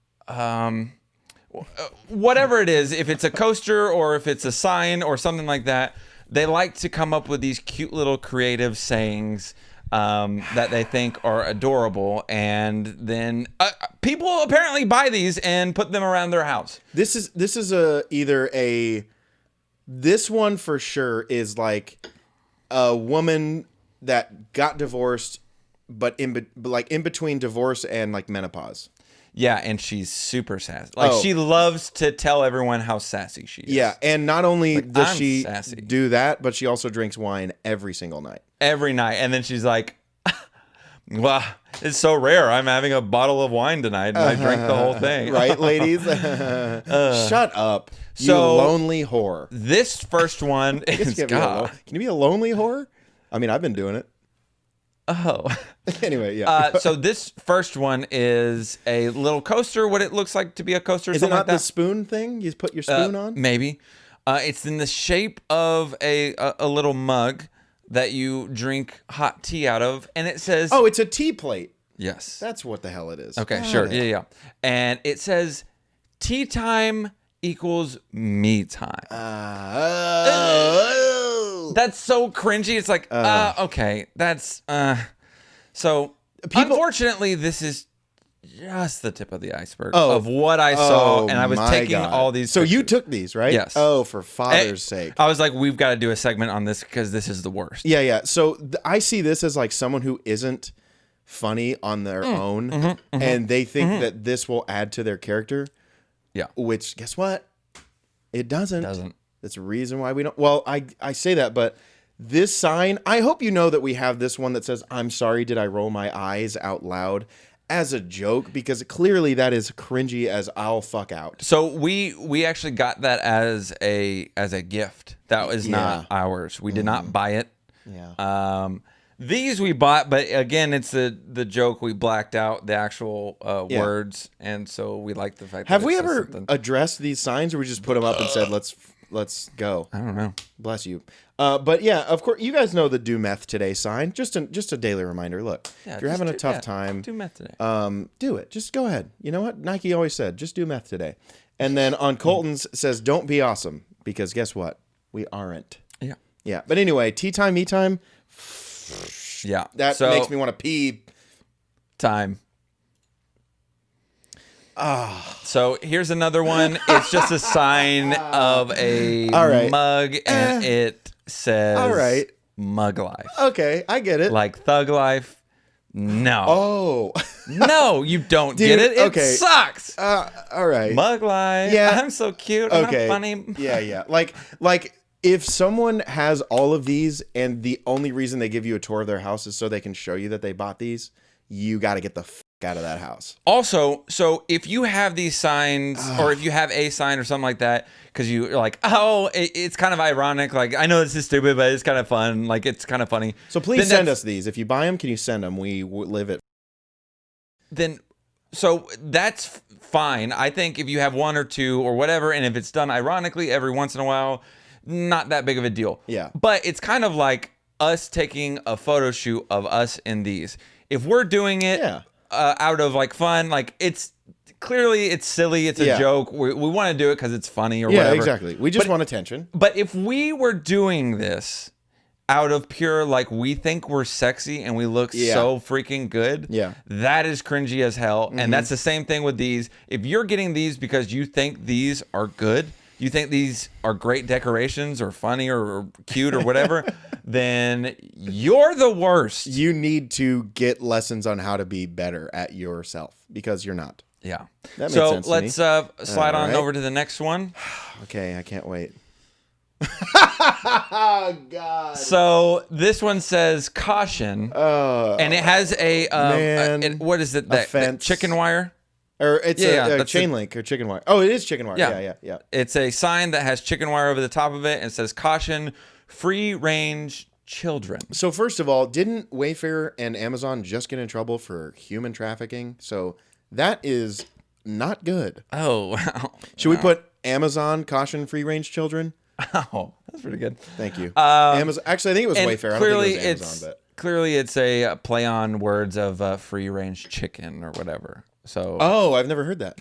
whatever it is, if it's a coaster or if it's a sign or something like that, they like to come up with these cute little creative sayings that they think are adorable, and then people apparently buy these and put them around their house. This is this one for sure is like a woman that got divorced, but in between divorce and like menopause. Yeah, and she's super sassy. She loves to tell everyone how sassy she is. Yeah, and not only does she do that, but she also drinks wine every single night. Every night. And then she's like, well, it's so rare. I'm having a bottle of wine tonight, and I drank the whole thing. Right, ladies? Shut up. You lonely whore. This first one is... Can you be a lonely whore? I mean, I've been doing it. Oh. Anyway, yeah. So this first one is a little coaster, what it looks like to be a coaster. Is it not the spoon thing? You put your spoon on? Maybe. It's in the shape of a little mug that you drink hot tea out of, and it says... Oh, it's a tea plate. Yes. That's what the hell it is. Okay, sure. Yeah. And it says, tea time equals me time. That's so cringy. It's like, okay, that's... So, unfortunately, this is just the tip of the iceberg of what I saw, and I was taking all these. So pictures. you took these, right? Yes. Oh, for father's sake! I was like, we've got to do a segment on this because this is the worst. Yeah, yeah. So I see this as like someone who isn't funny on their own, and they think that this will add to their character. Yeah. Which, guess what? It doesn't. It doesn't. That's the reason why we don't. Well, I say that, but this sign, I hope you know that we have this one that says, "I'm sorry, did I roll my eyes out loud?" as a joke, because clearly that is cringy as I'll fuck out. So we actually got that as a gift. That was not ours. We did not buy it. Yeah. These we bought, but again, it's the joke. We blacked out the actual words, and so we like the fact. Have that we ever addressed these signs, or we just put them up and said, "Let's go"? I don't know. Bless you. But yeah, of course, you guys know the do meth today sign. Just a daily reminder. Look, if you're having a tough time, do meth today. Do it. Just go ahead. You know what Nike always said? Just do meth today. And then on Colton's says, "Don't be awesome," because guess what? We aren't. Yeah. Yeah. But anyway, tea time, me time. Yeah. That makes me want to pee. Time. So here's another one. It's just a sign of a mug, and it says mug life. Okay, I get it. Like thug life. No. Oh. No, you don't Dude, get it. It okay. sucks. All right. Mug life. Yeah. I'm so cute. I'm funny. Yeah. Like if someone has all of these and the only reason they give you a tour of their house is so they can show you that they bought these, you got to get the fuck out of that house. Also, so if you have these signs or if you have a sign or something like that, because you're like, it's kind of ironic. Like, I know this is stupid, but it's kind of fun. Like, it's kind of funny. So please send us these. If you buy them, can you send them? We live it. So that's fine. I think if you have one or two or whatever, and if it's done ironically every once in a while, not that big of a deal. Yeah. But it's kind of like us taking a photo shoot of us in these. If we're doing it out of like fun, like it's silly. It's a joke. We want to do it because it's funny or whatever. Yeah, exactly. We just want attention. But if we were doing this out of pure, like, we think we're sexy and we look so freaking good, that is cringy as hell. And that's the same thing with these. If you're getting these because you think these are good, you think these are great decorations or funny or cute or whatever, then you're the worst. You need to get lessons on how to be better at yourself because you're not. Yeah. That makes sense to let's slide on over to the next one. Okay, I can't wait. Oh, God. So this one says caution, and it has what is it? That chicken wire? Or it's a chain link or chicken wire. Oh, it is chicken wire. Yeah. It's a sign that has chicken wire over the top of it, and it says caution, free range children. So first of all, didn't Wayfair and Amazon just get in trouble for human trafficking? So that is not good. Oh, wow. Should we put Amazon caution free range children? Oh, that's pretty good. Thank you. Amazon. Actually, I think it was Wayfair. I don't think it was Amazon. Clearly, it's a play on words of free range chicken or whatever. So. Oh, I've never heard that.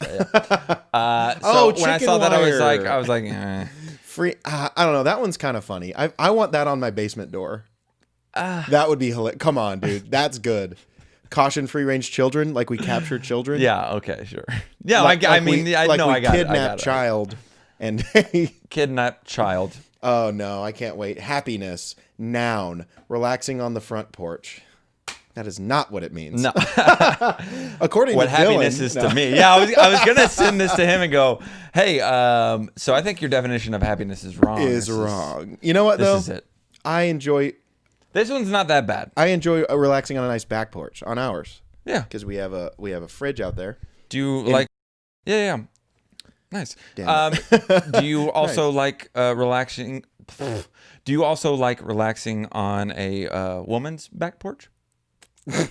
So when I saw that, I was like, free. I don't know. That one's kind of funny. I want that on my basement door. That would be hilarious. Come on, dude. That's good. Caution, free range children. Like we capture children. Yeah. Okay. Sure. Yeah. I got it. Kidnap child. And kidnap child. Oh no, I can't wait. Happiness, noun, relaxing on the front porch. That is not what it means. No. According what to happiness Dylan, is to me. Yeah, I was gonna send this to him and go, hey, so I think your definition of happiness is wrong. Wrong. You know what though? This is it. I enjoy. This one's not that bad. I enjoy relaxing on a nice back porch on ours. Yeah, because we have a fridge out there. Do you like? Yeah. Nice. Do you also like relaxing? Do you also like relaxing on a woman's back porch? I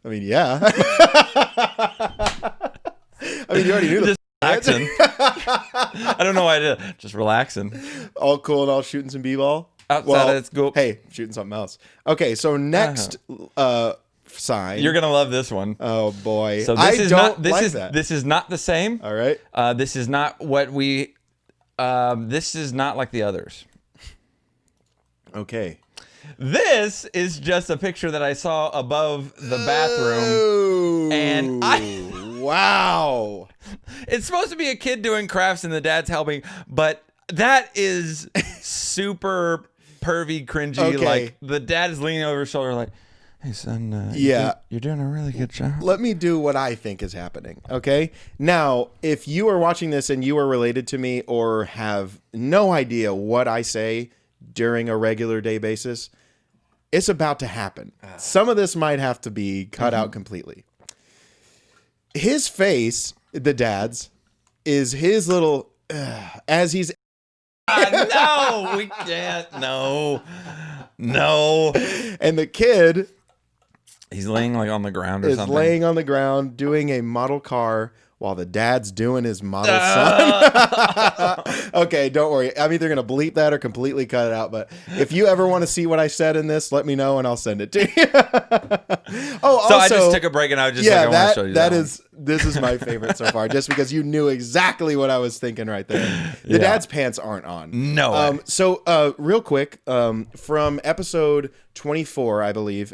mean, yeah. I mean, you already knew just relaxing. I don't know why I did. Just relaxing. All cool and all shooting some b-ball. Outside of school. Hey, shooting something else. Okay, so next sign. You're gonna love this one. Oh boy. So this is not the same. All right. This is not what we. This is not like the others. Okay. This is just a picture that I saw above the bathroom. And wow. It's supposed to be a kid doing crafts and the dad's helping, but that is super pervy, cringy. Okay. Like the dad is leaning over his shoulder like, hey, son, you're doing a really good job. Let me do what I think is happening, okay? Now, if you are watching this and you are related to me or have no idea what I say during a regular day basis, it's about to happen. Some of this might have to be cut out completely. His face, the dad's, is his little, as he's... No, we can't. No. And the kid... He's laying like on the ground or is something. laying on the ground doing a model car while the dad's doing his model son. Okay, don't worry. I'm either going to bleep that or completely cut it out. But if you ever want to see what I said in this, let me know and I'll send it to you. Oh, so also, I just took a break and I was just I want to show you that. This is my favorite so far, just because you knew exactly what I was thinking right there. The dad's pants aren't on. No way. So real quick, from episode 24, I believe,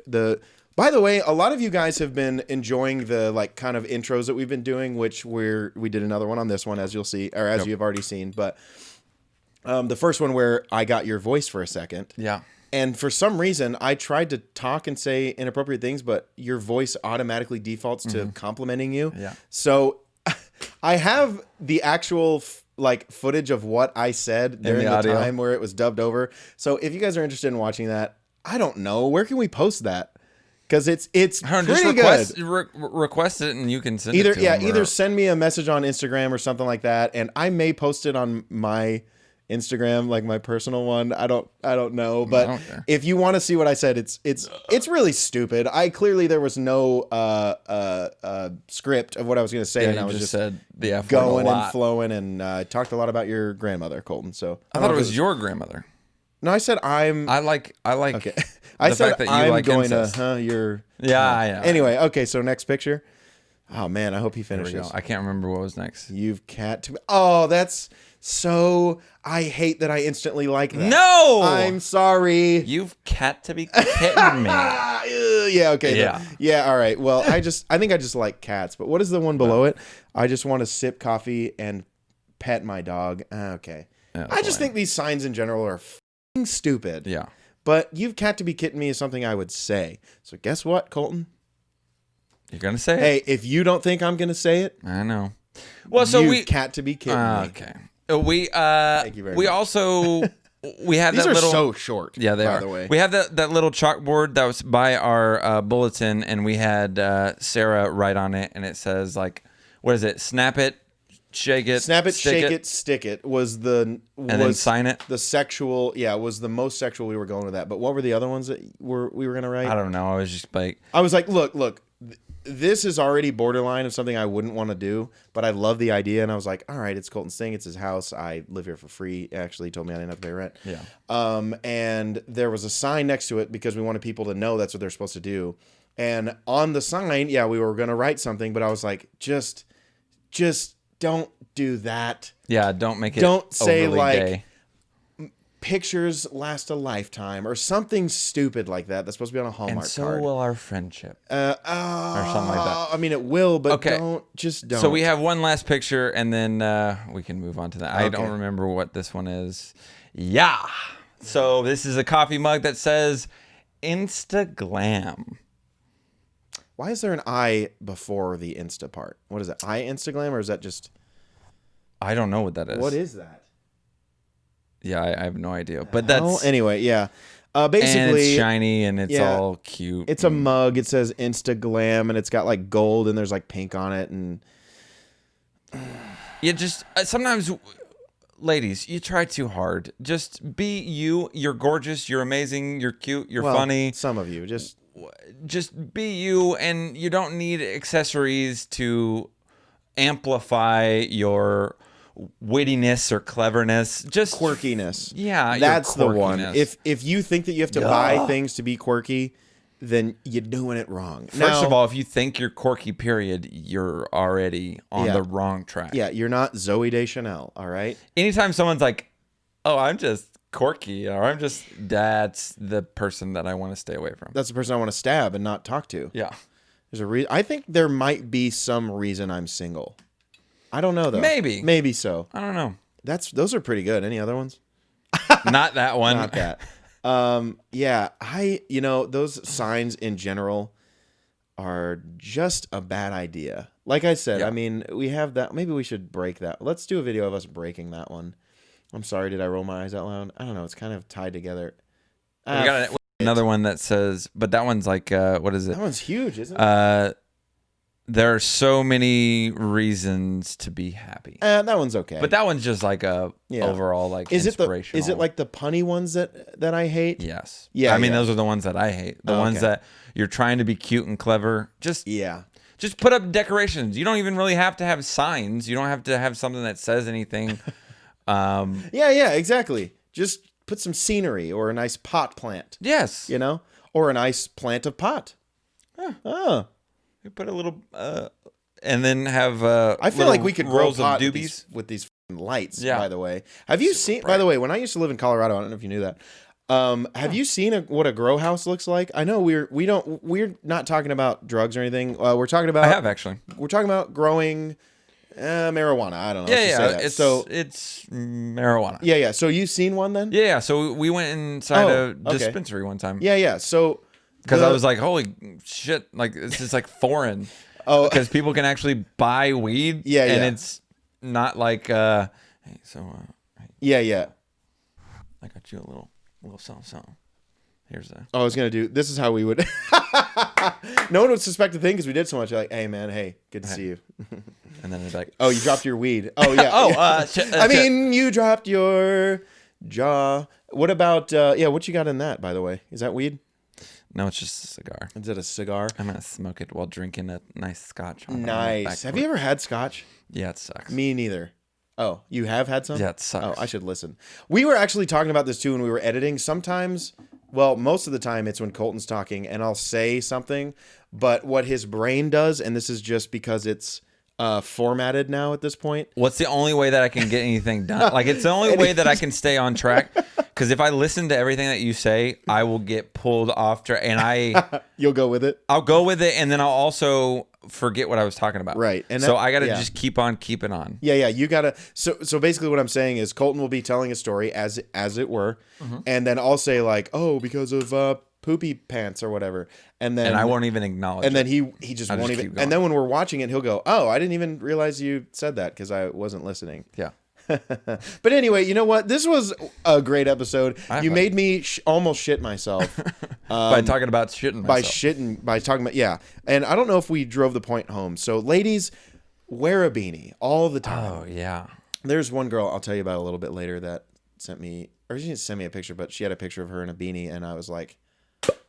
by the way, a lot of you guys have been enjoying the like kind of intros that we've been doing, which we did another one on this one, as you'll see, or as you've already seen. But the first one where I got your voice for a second. Yeah. And for some reason, I tried to talk and say inappropriate things, but your voice automatically defaults to complimenting you. Yeah. So I have the actual like footage of what I said during the time where it was dubbed over. So if you guys are interested in watching that, I don't know. Where can we post that? Because it's pretty good. Request it and you can send it to him. Either send me a message on Instagram or something like that, and I may post it on my Instagram, like my personal one. I don't know, but if you want to see what I said, it's really stupid. There was no script of what I was going to say, and I was just said the F word going a lot. and flowing, and talked a lot about your grandmother, Colton. So I thought it was your grandmother. No, I said I'm. I like. Okay. I said fact that you I'm like going incest. to. You're. Yeah. Anyway, okay. So next picture. Oh man, I hope he finishes. I can't remember what was next. You've cat to me. Oh, that's so. I hate that I instantly like that. No, I'm sorry. You've cat to be kidding me. Yeah. Okay. Yeah. Yeah. All right. Well, I think I just like cats. But what is the one below it? I just want to sip coffee and pet my dog. Okay. Yeah, I just think these signs in general are f***ing stupid. Yeah. But you've cat to be kidding me is something I would say. So guess what, Colton? You're gonna say it. Hey, if you don't think I'm gonna say it, I know. Well, so you've cat to be kidding me. Okay. We Thank you very much. Also we have These that are little. so short. Yeah, they by are. the way. We have that little chalkboard that was by our bulletin, and we had Sarah write on it, and it says like, what is it? Snap it. Shake it, snap it, shake shake it, stick it was the and then sign it. The sexual, was the most sexual we were going with that. But what were the other ones that we were gonna write? I don't know. I was just like, look, this is already borderline of something I wouldn't want to do, but I love the idea, and I was like, all right, it's Colton's thing, it's his house, I live here for free. Actually, he told me I didn't have to pay rent. Yeah. And there was a sign next to it because we wanted people to know that's what they're supposed to do. And on the sign, we were gonna write something, but I was like, just don't do that. Yeah, don't make it. Don't say like gay. Pictures last a lifetime or something stupid like that. That's supposed to be on a Hallmark and so card. will our friendship. Or something like that. I mean, it will, but Okay. don't. So we have one last picture, and then we can move on to that. I Okay. don't remember what this one is. Yeah. So this is a coffee mug that says Instaglam. Why is there an I before the Insta part? What is it? I Instaglam, or is that just? I don't know what that is. What is that? Yeah, I have no idea. But that's anyway. Yeah. Basically, and it's shiny and it's all cute. It's a mug. It says Instaglam, and it's got like gold, and there's like pink on it, and yeah. Just sometimes, ladies, you try too hard. Just be you. You're gorgeous. You're amazing. You're cute. You're funny. Some of you just be you, and you don't need accessories to amplify your wittiness or cleverness. Just quirkiness. Yeah, that's the one. quirkiness. If you think that you have to buy things to be quirky, then you're doing it wrong. First of all, if you think you're quirky, period, you're already on the wrong track. Yeah, you're not Zooey Deschanel. All right. Anytime someone's like, "Oh, I'm just quirky, or I'm just that's the person that I want to stay away from. That's the person I want to stab and not talk to. Yeah. There's a reason. I think there might be some reason I'm single. I don't know though. Maybe so. I don't know. Those are pretty good. Any other ones? Not that one. Not that. Yeah, those signs in general are just a bad idea. Like I said, Yeah. I mean, we have that. Maybe we should break that. Let's do a video of us breaking that one. I'm sorry, did I roll my eyes out loud? I don't know. It's kind of tied together. We got another one that says, but that one's like, what is it? That one's huge, isn't it? There are so many reasons to be happy. That one's okay. But that one's just like a overall like inspirational. Is it like the punny ones that I hate? Yes. Yeah. I mean, those are the ones that I hate. The ones that you're trying to be cute and clever. Just put up decorations. You don't even really have to have signs. You don't have to have something that says anything. Yeah, exactly. Just put some scenery or a nice pot plant. Yes. Or a nice plant of pot. Oh. You put a little, and then have. I feel like we could grow rows of pot doobies with these lights. Yeah. By the way, have you seen? By the way, when I used to live in Colorado, I don't know if you knew that. Have you seen what a grow house looks like? I know we're not talking about drugs or anything. We're talking about. I have actually. We're talking about growing marijuana. I don't know. Yeah. It's marijuana. Yeah. So you've seen one then? Yeah. So we went inside a dispensary one time. Yeah. So. Because I was like, holy shit, like this is like foreign. Because people can actually buy weed. Yeah. And it's not like, hey, so. Yeah. I got you a little something. Here's a. I was gonna do. This is how we would. No one would suspect a thing because we did so much. Like, hey man, good to see you. And then it's like, oh, you dropped your weed. Oh yeah. I mean, you dropped your jaw. What about? What you got in that? By the way, is that weed? No, it's just a cigar. Is it a cigar? I'm gonna smoke it while drinking a nice scotch. Nice. Have you ever had scotch? Yeah, it sucks. Me neither. Oh, you have had some? Yeah, it sucks. Oh, I should listen. We were actually talking about this too when we were editing. Sometimes, well, most of the time it's when Colton's talking and I'll say something, but what his brain does, and this is just because it's formatted now at this point. What's the only way that I can get anything done? Like, it's the only way that I can stay on track. Because if I listen to everything that you say, I will get pulled off track. And You'll go with it? I'll go with it, and then I'll also forget what I was talking about. Right. And so I got to just keep on keeping on. Yeah. You got to. So basically what I'm saying is Colton will be telling a story as it were. Mm-hmm. And then I'll say like, oh, because of poopy pants or whatever. And I won't even acknowledge it. And then he just won't even. And then when we're watching it, he'll go, oh, I didn't even realize you said that because I wasn't listening. Yeah. But anyway, you know what? This was a great episode. You made me almost shit myself by talking about shitting myself. By talking about And I don't know if we drove the point home. So ladies, wear a beanie all the time. Oh yeah. There's one girl I'll tell you about a little bit later that sent me, or she didn't send me a picture, but she had a picture of her in a beanie, and I was like,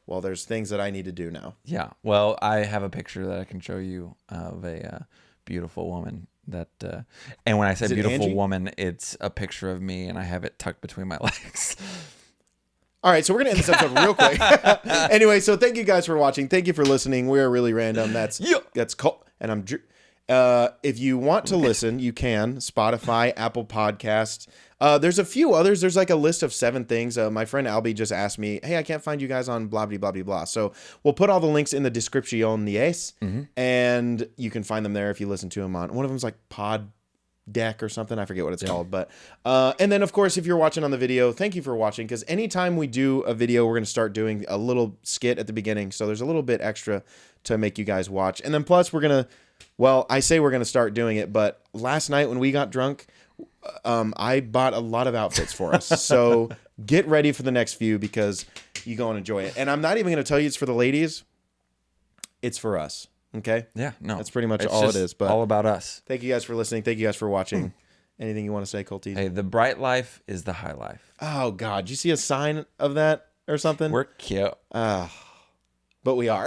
well, there's things that I need to do now. Yeah. Well, I have a picture that I can show you of a beautiful woman. And when I say beautiful woman, it's a picture of me, and I have it tucked between my legs. All right, so we're gonna end this episode real quick. Anyway, so thank you guys for watching. Thank you for listening. We're really random. That's cool. And I'm Drew. If you want to listen, you can. Spotify, Apple Podcasts. There's a few others. There's like a list of 7 things. My friend Albie just asked me, hey, I can't find you guys on blah, blah, blah, blah, blah. So we'll put all the links in the description, yes. Mm-hmm. And you can find them there if you listen to them on. One of them's like Pod Deck or something. I forget what it's called. But and then, of course, if you're watching on the video, thank you for watching. Because anytime we do a video, we're going to start doing a little skit at the beginning. So there's a little bit extra to make you guys watch. And then plus, we're going to, well, I say we're going to start doing it. But last night when we got drunk, I bought a lot of outfits for us. So get ready for the next few because you're going to enjoy it. And I'm not even going to tell you it's for the ladies. It's for us. Okay? Yeah, no. That's pretty much all it is. But all about us. Thank you guys for listening. Thank you guys for watching. Anything you want to say, Colty? Hey, the bright life is the high life. Oh, God. Did you see a sign of that or something? We're cute. But we are.